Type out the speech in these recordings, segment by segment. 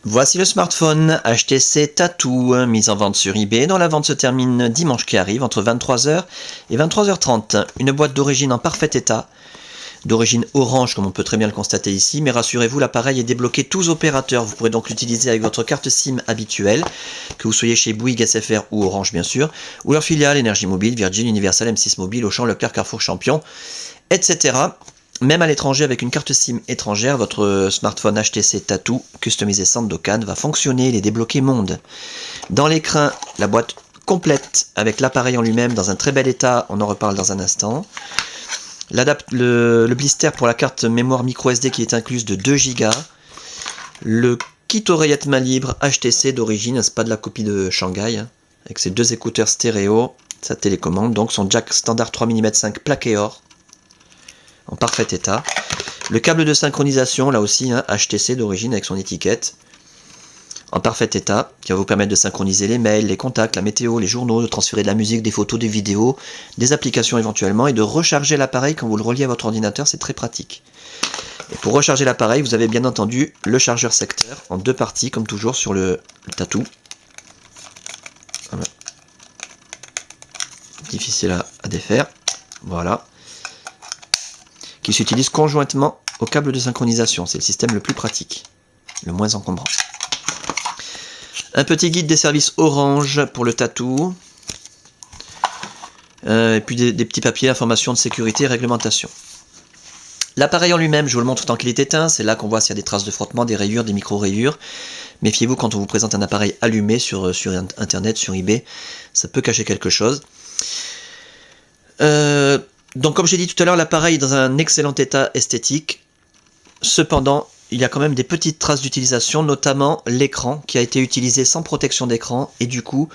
Voici le smartphone HTC Tattoo, mis en vente sur eBay, dont la vente se termine dimanche qui arrive entre 23h et 23h30. Une boîte d'origine en parfait état, d'origine orange comme on peut très bien le constater ici, mais rassurez-vous, l'appareil est débloqué tous opérateurs. Vous pourrez donc l'utiliser avec votre carte SIM habituelle, que vous soyez chez Bouygues, SFR ou Orange bien sûr, ou leur filiale Énergie Mobile, Virgin, Universal, M6 Mobile, Auchan, Leclerc, Carrefour, Champion, etc. Même à l'étranger, avec une carte SIM étrangère, votre smartphone HTC Tattoo, customisé Sandokan, va fonctionner, il est débloqué monde. Dans l'écran, la boîte complète, avec l'appareil en lui-même dans un très bel état, on en reparle dans un instant. Le blister pour la carte mémoire micro SD qui est incluse de 2 Go. Le kit oreillette main libre HTC d'origine, c'est pas de la copie de Shanghai, hein, avec ses 2 écouteurs stéréo, sa télécommande, donc son jack standard 3 mm 5 plaqué or, en parfait état. Le câble de synchronisation, là aussi, hein, HTC d'origine avec son étiquette, en parfait état, qui va vous permettre de synchroniser les mails, les contacts, la météo, les journaux, de transférer de la musique, des photos, des vidéos, des applications éventuellement, et de recharger l'appareil quand vous le reliez à votre ordinateur, c'est très pratique. Et pour recharger l'appareil, vous avez bien entendu le chargeur secteur, en 2 parties, comme toujours sur le Tattoo. Voilà. Difficile à défaire, voilà. Qui s'utilise conjointement au câble de synchronisation. C'est le système le plus pratique, le moins encombrant. Un petit guide des services Orange pour le Tattoo. Et puis des petits papiers, informations de sécurité et réglementation. L'appareil en lui-même, je vous le montre tant qu'il est éteint. C'est là qu'on voit s'il y a des traces de frottement, des rayures, des micro-rayures. Méfiez-vous quand on vous présente un appareil allumé sur Internet, sur eBay. Ça peut cacher quelque chose. Donc comme j'ai dit tout à l'heure, l'appareil est dans un excellent état esthétique. Cependant, il y a quand même des petites traces d'utilisation, notamment l'écran qui a été utilisé sans protection d'écran. Et du coup,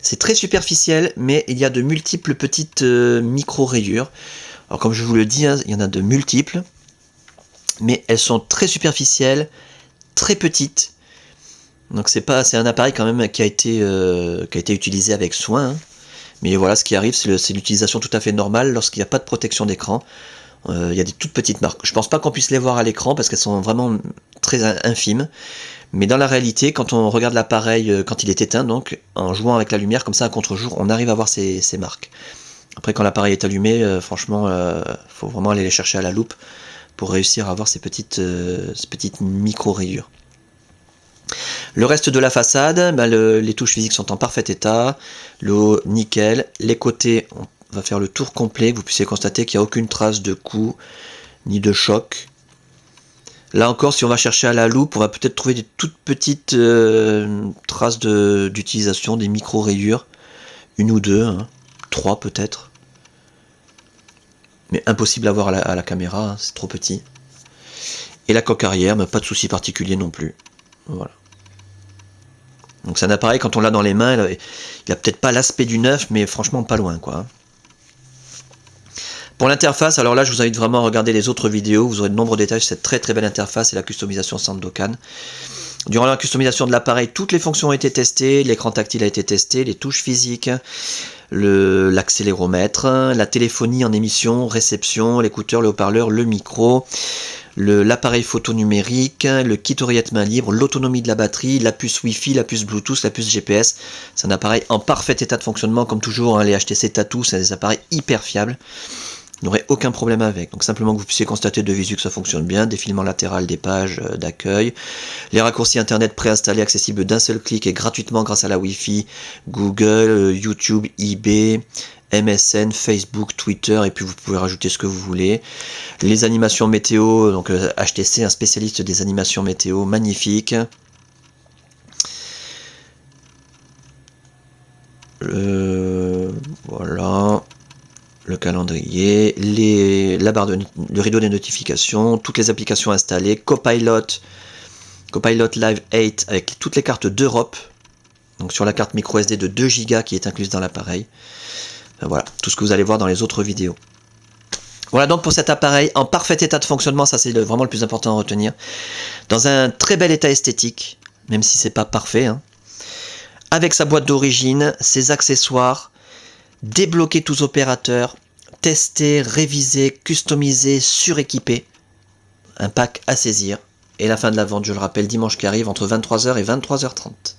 c'est très superficiel, mais il y a de multiples petites micro-rayures. Alors comme je vous le dis, hein, il y en a de multiples. Mais elles sont très superficielles, très petites. Donc c'est un appareil quand même qui a été utilisé avec soin, hein. Mais voilà, ce qui arrive, c'est l'utilisation tout à fait normale lorsqu'il n'y a pas de protection d'écran. Il y a des toutes petites marques. Je pense pas qu'on puisse les voir à l'écran parce qu'elles sont vraiment très infimes. Mais dans la réalité, quand on regarde l'appareil, quand il est éteint, donc en jouant avec la lumière comme ça à contre-jour, on arrive à voir ces marques. Après, quand l'appareil est allumé, franchement, faut vraiment aller les chercher à la loupe pour réussir à voir ces petites micro-rayures. Le reste de la façade, les touches physiques sont en parfait état, le haut nickel, les côtés, on va faire le tour complet, que vous puissiez constater qu'il n'y a aucune trace de coup ni de choc. Là encore, si on va chercher à la loupe, on va peut-être trouver des toutes petites traces d'utilisation, des micro-rayures, 1 ou 2, hein, 3 peut-être. Mais impossible à voir à la caméra, hein, c'est trop petit. Et la coque arrière, pas de souci particulier non plus. Voilà. Donc c'est un appareil, quand on l'a dans les mains, il a peut-être pas l'aspect du neuf, mais franchement pas loin, quoi. Pour l'interface, alors là je vous invite vraiment à regarder les autres vidéos, vous aurez de nombreux détails sur cette très très belle interface et la customisation Sandokan. Durant la customisation de l'appareil, toutes les fonctions ont été testées, l'écran tactile a été testé, les touches physiques, l'accéléromètre, la téléphonie en émission, réception, l'écouteur, le haut-parleur, le micro, l'appareil photo numérique, le kit oreillette main libre, l'autonomie de la batterie, la puce Wi-Fi, la puce Bluetooth, la puce GPS. C'est un appareil en parfait état de fonctionnement, comme toujours, hein, les HTC Tattoo, c'est des appareils hyper fiables. Vous n'aurez aucun problème avec. Donc simplement que vous puissiez constater de visu que ça fonctionne bien, défilement latéral des pages d'accueil, les raccourcis internet préinstallés accessibles d'un seul clic et gratuitement grâce à la Wi-Fi, Google, YouTube, eBay, MSN, Facebook, Twitter, et puis vous pouvez rajouter ce que vous voulez. Les animations météo, donc HTC, un spécialiste des animations météo, magnifique. Voilà. Le calendrier, le rideau des notifications, toutes les applications installées, Copilot Live 8 avec toutes les cartes d'Europe, donc sur la carte micro SD de 2 Go qui est incluse dans l'appareil. Voilà, tout ce que vous allez voir dans les autres vidéos. Voilà donc pour cet appareil en parfait état de fonctionnement, ça c'est vraiment le plus important à retenir. Dans un très bel état esthétique, même si c'est pas parfait, hein. Avec sa boîte d'origine, ses accessoires, débloquer tous opérateurs, tester, réviser, customiser, suréquiper. Un pack à saisir. Et la fin de la vente, je le rappelle, dimanche qui arrive entre 23h et 23h30.